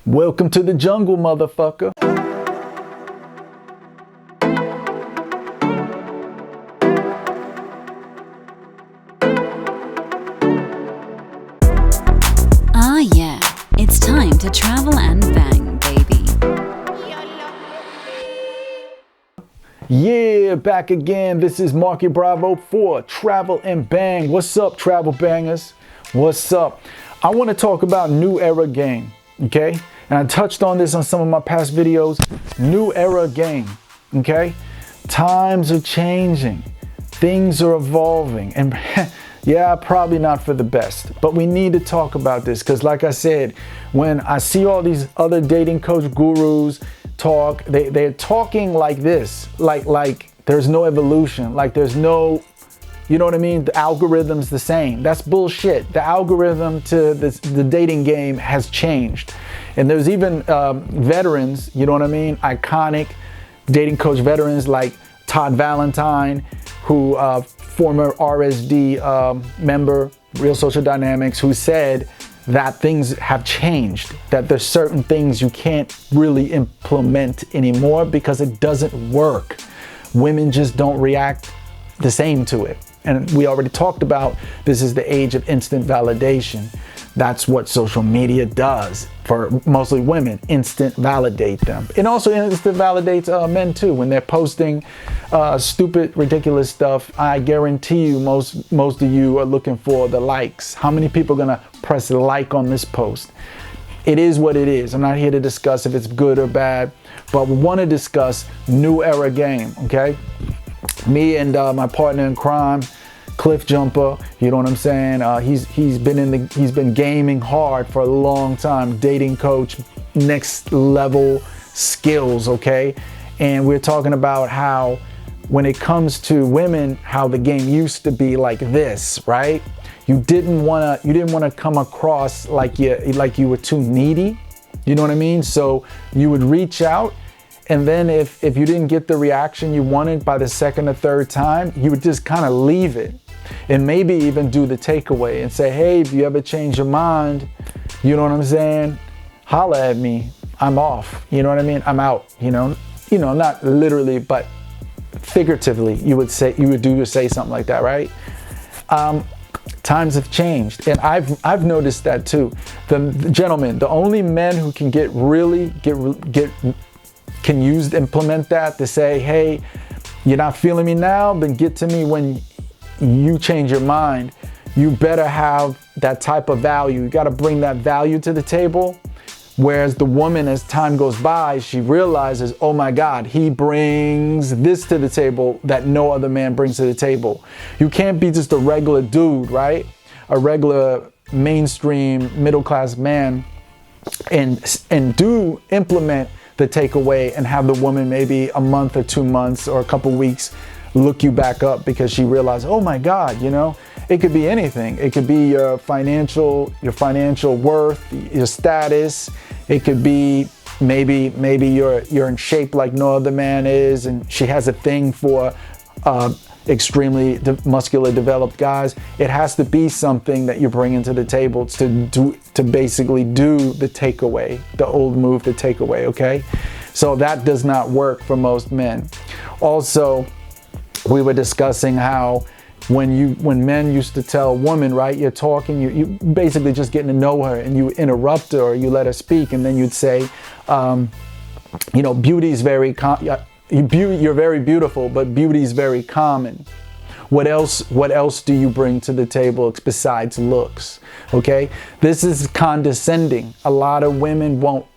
Welcome to the jungle, motherfucker. Ah, yeah, it's time to travel and bang, baby. Yeah, back again. This is Marky Bravo for Travel and Bang. What's up, travel bangers? What's up? I want to talk about new era game, okay? And I touched on this on some of my past videos. New era game, okay? Times are changing. Things are evolving. And yeah, probably not for the best. But we need to talk about this because, like I said, when I see all these other dating coach gurus talk, they're talking like this, like there's no evolution, like there's no, you know what I mean? The algorithm's the same. That's bullshit. The algorithm to the dating game has changed. And there's even veterans, you know what I mean? Iconic dating coach veterans like Todd Valentine, who former RSD member, Real Social Dynamics, who said that things have changed, that there's certain things you can't really implement anymore because it doesn't work. Women just don't react the same to it. And we already talked about this is the age of instant validation. That's what social media does for mostly women, instant validate them. And also instant validates men too. When they're posting stupid, ridiculous stuff, I guarantee you most of you are looking for the likes. How many people are gonna press like on this post? It is what it is. I'm not here to discuss if it's good or bad, but we wanna discuss new era game, okay? Me and my partner in crime, Cliff Jumper, you know what I'm saying? He's been gaming hard for a long time, dating coach, next level skills, okay? And we're talking about how when it comes to women, how the game used to be like this, right? You didn't wanna come across like you were too needy, you know what I mean? So you would reach out, and then if you didn't get the reaction you wanted by the second or third time, you would just kind of leave it. And maybe even do the takeaway and say, hey, if you ever change your mind, you know what I'm saying? Holla at me. I'm off. You know what I mean? I'm out. You know, not literally, but figuratively, you would say something like that, right? Times have changed, and I've noticed that too. The gentlemen, the only men who can implement that to say, hey, you're not feeling me now, then get to me when you change your mind. You better have that type of value. You got to bring that value to the table. Whereas the woman, as time goes by, she realizes, oh my God, he brings this to the table that no other man brings to the table. You can't be just a regular dude, right? A regular mainstream middle-class man and do implement the takeaway and have the woman maybe a month or 2 months or a couple weeks look you back up because she realized, oh my God, you know, it could be anything. It could be your financial worth, your status. It could be maybe you're in shape like no other man is, and she has a thing for extremely muscular developed guys. It has to be something that you're bringing to the table to basically do the takeaway, the old move, the takeaway, okay? So that does not work for most men. Also, we were discussing how when men used to tell a woman, right, you're talking, you basically just getting to know her, and you interrupt her or you let her speak, and then you'd say, you know, you're very beautiful, but beauty is very common. What else do you bring to the table besides looks? Okay, this is condescending. A lot of women won't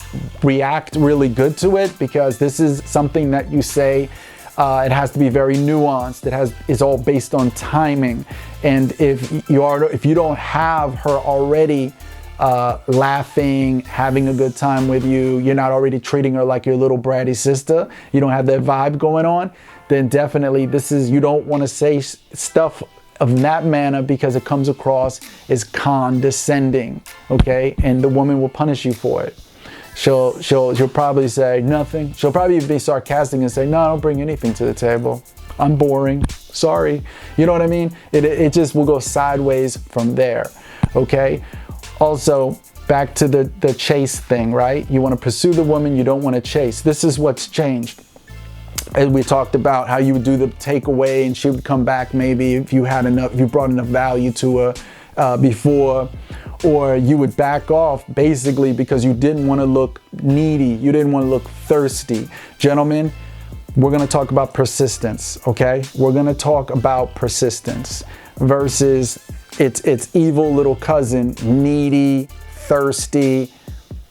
react really good to it because this is something that you say. It has to be very nuanced. It's all based on timing. And if you don't have her already laughing, having a good time with you, you're not already treating her like your little bratty sister, you don't have that vibe going on, then definitely you don't want to say stuff of that manner because it comes across as condescending, okay? And the woman will punish you for it. She'll probably say nothing. She'll probably be sarcastic and say, no, I don't bring anything to the table. I'm boring. Sorry. You know what I mean? It just will go sideways from there. Okay. Also, Back to the chase thing, right? You want to pursue the woman, you don't want to chase. This is what's changed. And we talked about how you would do the takeaway and she would come back maybe if you had enough, if you brought enough value to her before, or you would back off basically because you didn't want to look needy, you didn't want to look thirsty. Gentlemen, we're going to talk about persistence, okay? We're going to talk about persistence versus its evil little cousin, needy, thirsty,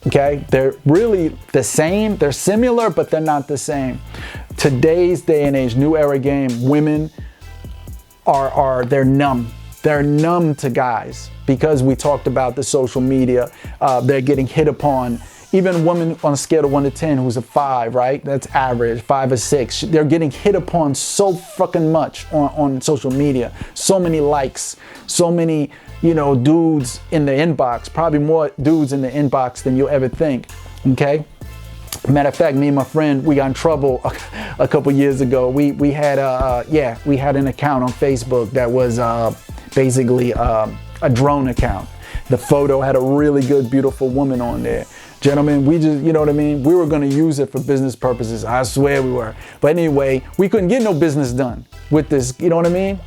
okay? They're really the same. They're similar, but they're not the same. Today's day and age, new era game, women they're numb. They're numb to guys because we talked about the social media. They're getting hit upon. Even a woman on a scale of 1 to 10 who's a 5, right? That's average, 5 or 6. They're getting hit upon so fucking much on social media. So many likes, so many, dudes in the inbox, probably more dudes in the inbox than you'll ever think, okay? Matter of fact, me and my friend, we got in trouble a couple years ago. We had an account on Facebook that was basically a drone account. The photo had a really good, beautiful woman on there. Gentlemen, we just, you know what I mean? We were going to use it for business purposes. I swear we were. But anyway, we couldn't get no business done with this, you know what I mean?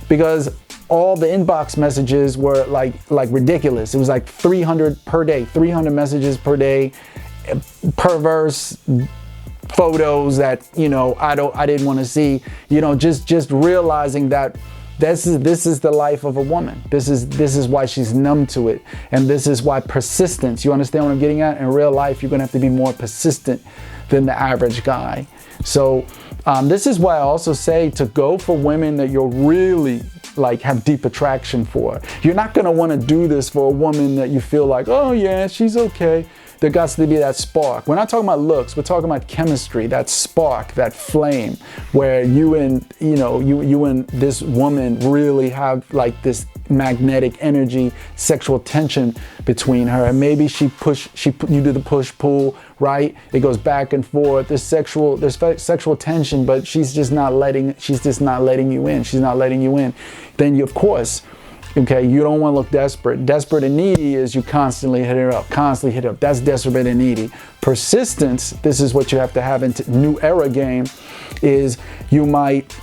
Because all the inbox messages were like ridiculous. It was like 300 per day, 300 messages per day, perverse photos that, I didn't want to see, just realizing that this is the life of a woman. This is why she's numb to it. And this is why persistence, you understand what I'm getting at? In real life, you're going to have to be more persistent than the average guy. So this is why I also say to go for women that you'll really have deep attraction for. You're not going to want to do this for a woman that you feel like, oh yeah, she's okay. There got to be that spark. We're not talking about looks. We're talking about chemistry, that spark, that flame, where you and this woman really have this magnetic energy, sexual tension between her. And maybe you do the push pull, right? It goes back and forth. There's sexual tension, but she's just not letting you in. She's not letting you in. Then you, of course, okay, you don't want to look desperate. Desperate and needy is you constantly hit her up, That's desperate and needy. Persistence, this is what you have to have in new era game, is you might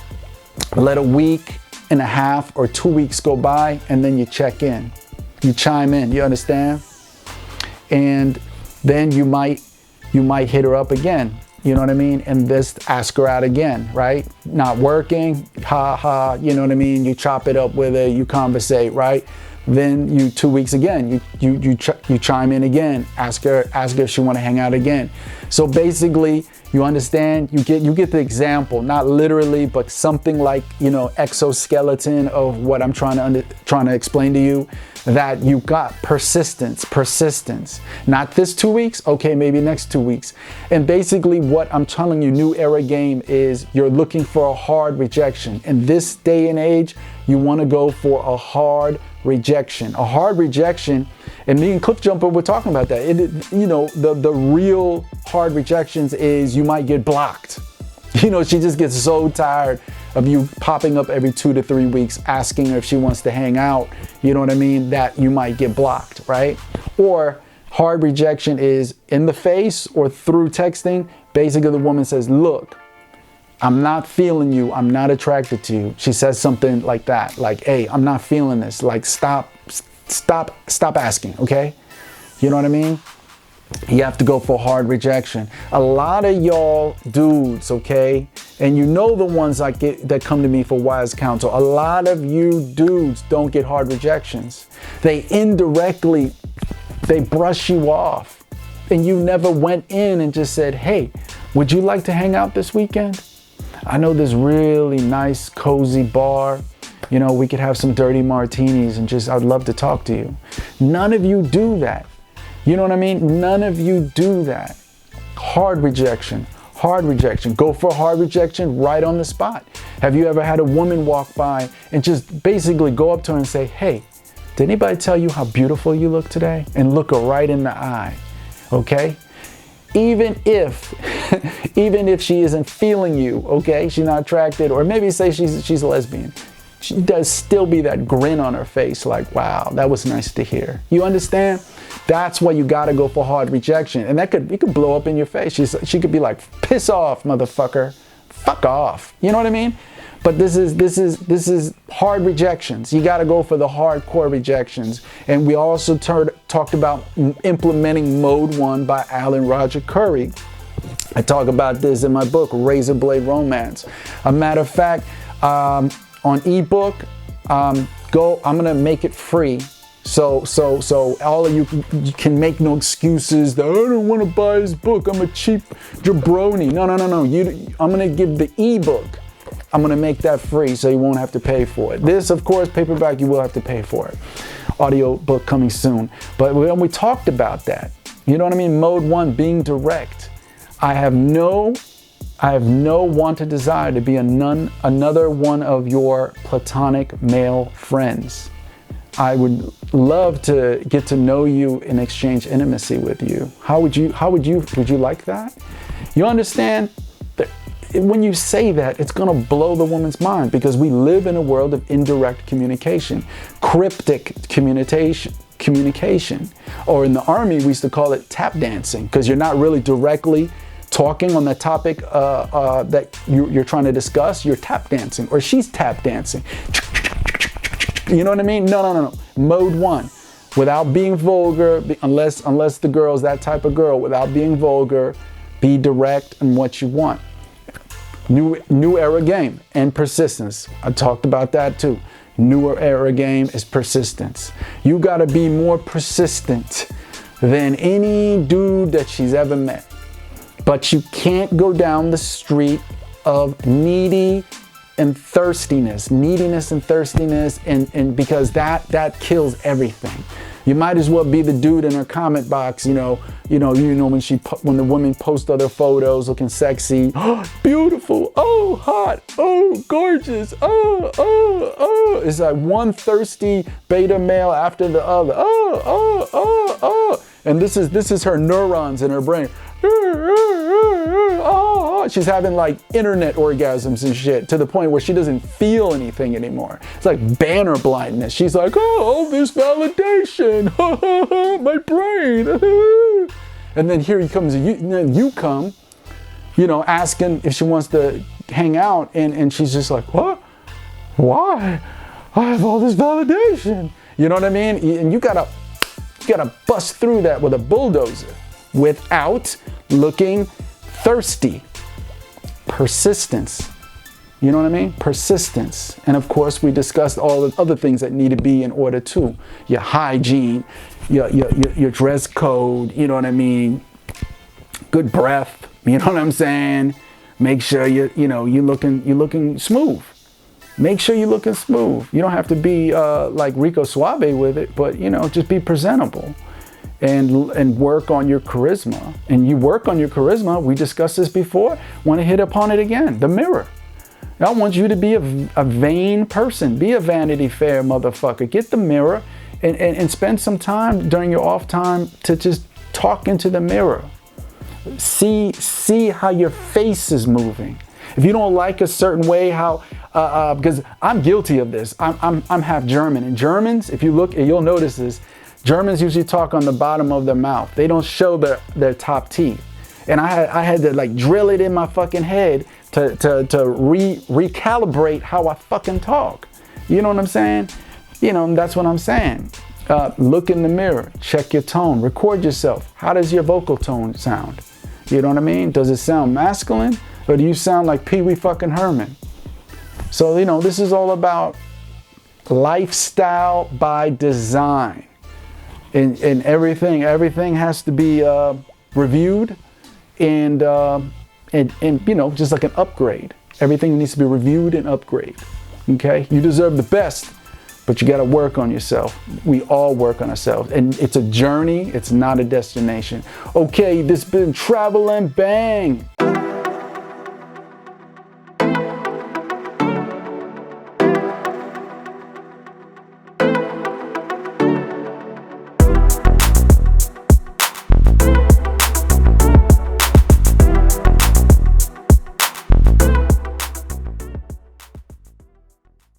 let a week and a half or 2 weeks go by and then you check in. You chime in, you understand? And then you might hit her up again. You know what I mean? And just ask her out again, right? Not working, you know what I mean? You chop it up with her, you conversate, right? Then 2 weeks again, you chime in again, ask her if she want to hang out again. So basically, you understand, you get the example, not literally, but something like, exoskeleton of what I'm trying to explain to you, that you got persistence. Not this 2 weeks, okay, maybe next 2 weeks. And basically what I'm telling you, new era game is you're looking for a hard rejection. In this day and age, you want to go for a hard rejection. A hard rejection, and me and Cliff Jumper were talking about that. The real hard rejections is you might get blocked. She just gets so tired of you popping up every 2 to 3 weeks, asking her if she wants to hang out, you know what I mean, that you might get blocked, right? Or hard rejection is in the face or through texting. Basically, the woman says, look, I'm not feeling you. I'm not attracted to you. She says something like that, like, hey, I'm not feeling this. Like, stop asking, okay? You know what I mean? You have to go for hard rejection. A lot of y'all dudes, okay, and the ones that come to me for wise counsel, a lot of you dudes don't get hard rejections. They brush you off, and you never went in and just said, hey, would you like to hang out this weekend? I know this really nice, cozy bar. We could have some dirty martinis and I'd love to talk to you. None of you do that. You know what I mean? None of you do that. Hard rejection. Go for hard rejection right on the spot. Have you ever had a woman walk by and just basically go up to her and say, hey, did anybody tell you how beautiful you look today? And look her right in the eye, okay? Even if she isn't feeling you, okay? She's not attracted, or maybe say she's a lesbian. she does still be that grin on her face like, wow, that was nice to hear. You understand? That's why you gotta go for hard rejection. And it could blow up in your face. She could be like, piss off, motherfucker. Fuck off. You know what I mean? But this is hard rejections. You got to go for the hardcore rejections. And we also talked about implementing mode 1 by Alan Roger Curry. I talk about this in my book, Razor Blade Romance. A matter of fact, on ebook, I'm gonna make it free. So all of you can make no excuses that I don't want to buy his book. I'm a cheap jabroni. No. I'm gonna give the ebook. I'm gonna make that free so you won't have to pay for it. This, of course, paperback, you will have to pay for it. Audio book coming soon. But we talked about that. You know what I mean? Mode 1, being direct. I have no wanted desire to be another one of your platonic male friends. I would love to get to know you and exchange intimacy with you. Would you like that? You understand that when you say that, it's gonna blow the woman's mind, because we live in a world of indirect communication, cryptic communication, or in the army, we used to call it tap dancing, because you're not really directly talking on the topic that you're trying to discuss. You're tap dancing, or she's tap dancing. You know what I mean? No. Mode 1, without being vulgar, unless the girl's that type of girl, without being vulgar, be direct in what you want. New era game and persistence. I talked about that too. Newer era game is persistence. You gotta be more persistent than any dude that she's ever met. But you can't go down the street of neediness and thirstiness, and because that kills everything. You might as well be the dude in her comment box, you know when the women post other photos looking sexy, oh, beautiful, oh, hot, oh, gorgeous, oh. It's like one thirsty beta male after the other, oh. And this is her neurons in her brain. She's having like internet orgasms and shit, to the point where she doesn't feel anything anymore. It's like banner blindness. She's like, oh, this validation, my brain. And then here he comes, and then you come, asking if she wants to hang out, and she's just like, what? Why? I have all this validation. You know what I mean? And you gotta bust through that with a bulldozer without looking thirsty. Persistence. You know what I mean? Persistence. And of course, we discussed all the other things that need to be in order too. Your hygiene, your dress code, you know what I mean? Good breath, you know what I'm saying? Make sure you're looking smooth. Make sure you're looking smooth. You don't have to be like Rico Suave with it, but just be presentable. And work on your charisma. And you work on your charisma, we discussed this before, want to hit upon it again, the mirror. I want you to be a vain person. Be a Vanity Fair motherfucker. Get the mirror and spend some time during your off time to just talk into the mirror. See how your face is moving. If you don't like a certain way, because I'm guilty of this. I'm half German. And Germans, if you look, you'll notice this, Germans usually talk on the bottom of their mouth. They don't show their top teeth. And I had to like drill it in my fucking head to recalibrate how I fucking talk. You know what I'm saying? That's what I'm saying. Look in the mirror, check your tone, record yourself. How does your vocal tone sound? You know what I mean? Does it sound masculine, or do you sound like Pee Wee fucking Herman? So, this is all about lifestyle by design. And everything has to be reviewed and just like an upgrade. Everything needs to be reviewed and upgraded. Okay, you deserve the best, but you got to work on yourself. We all work on ourselves, and it's a journey. It's not a destination. Okay, this has been Travel and Bang.